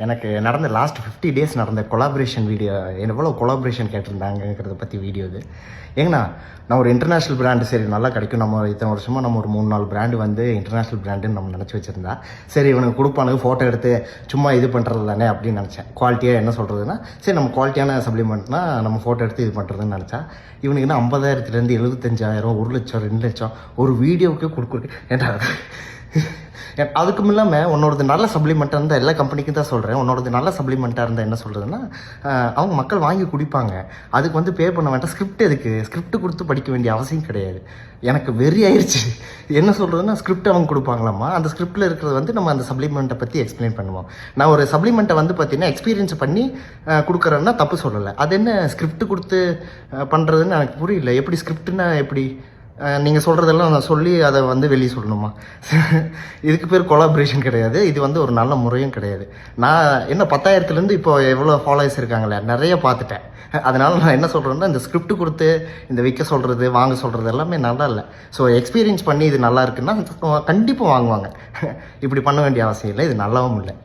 எனக்கு நடந்த last 50 days நடந்த கொலாபரேஷன் வீடியோ, எவ்வளோ கொலாபரேஷன் கேட்டிருந்தாங்கிறத பற்றி வீடியோ இது. ஏங்கண்ணா, நான் ஒரு இன்டர்நேஷ்னல் பிராண்டு சரி நல்லா கிடைக்கும், நம்ம இத்தனை வருஷமாக நம்ம ஒரு 3-4 பிராண்டு வந்து இன்டர்நேஷ்னல் பிராண்டுன்னு நம்ம நினச்சி வச்சுருந்தா, சரி இவனுக்கு கொடுப்பானுங்க ஃபோட்டோ எடுத்து சும்மா இது பண்ணுறது தானே அப்படின்னு நினச்சேன். குவாலிட்டியாக என்ன சொல்கிறதுனா, சரி நம்ம குவாலிட்டியான சப்ளிமெண்ட்னா நம்ம ஃபோட்டோ எடுத்து இது பண்ணுறதுன்னு நினச்சா, இவனுக்குன்னா 50,000 75,000 1 லட்சம் 2 லட்சம் ஒரு வீடியோவுக்கு கொடுக்குறது. ஏன்டா அதுக்கும் இல்லாமல் உன்னோடது நல்ல சப்ளிமெண்ட்டாக இருந்தால், எல்லா கம்பெனிக்கும் தான் சொல்கிறேன், உன்னோடது நல்ல சப்ளிமெண்ட்டாக இருந்தால் என்ன சொல்கிறதுன்னா, அவங்க மக்கள் வாங்கி குடிப்பாங்க, அதுக்கு வந்து பே பண்ண வேண்டாம். ஸ்கிரிப்ட் எதுக்கு? ஸ்கிரிப்ட் கொடுத்து படிக்க வேண்டிய அவசியம் கிடையாது. எனக்கு வெறி ஆயிடுச்சு. என்ன சொல்கிறதுன்னா, ஸ்கிரிப்ட் அவங்க கொடுப்பாங்களாம்மா, அந்த ஸ்கிரிப்டில் இருக்கிறது வந்து நம்ம அந்த சப்ளிமெண்ட்டை பற்றி எக்ஸ்பிளைன் பண்ணுவோம். நான் ஒரு சப்ளிமெண்ட்டை வந்து பார்த்தீங்கன்னா எக்ஸ்பீரியன்ஸ் பண்ணி கொடுக்குறேன்னா தப்பு சொல்லலை. அது என்ன ஸ்கிரிப்ட் கொடுத்து பண்ணுறதுன்னு எனக்கு புரியல. எப்படி ஸ்கிரிப்ட்னா எப்படி? நீங்கள் சொல்கிறதெல்லாம் நான் சொல்லி அதை வந்து வெளியே சொல்லணுமா? இதுக்கு பேர் கொலாபரேஷன் கிடையாது. இது வந்து ஒரு நல்ல முறையும் கிடையாது. நான் என்ன 10,000 இப்போ எவ்வளோ ஃபாலோவர்ஸ் இருக்காங்களே நிறைய பார்த்துட்டேன். அதனால் நான் என்ன சொல்கிறேன்னா, இந்த ஸ்கிரிப்ட் கொடுத்து இந்த விற்க சொல்கிறது வாங்க சொல்கிறது எல்லாமே நல்லா இல்லை. ஸோ எக்ஸ்பீரியன்ஸ் பண்ணி இது நல்லா இருக்குன்னா கண்டிப்பாக வாங்குவாங்க. இப்படி பண்ண வேண்டிய அவசியம் இல்லை. இது நல்லாவும் இல்லை.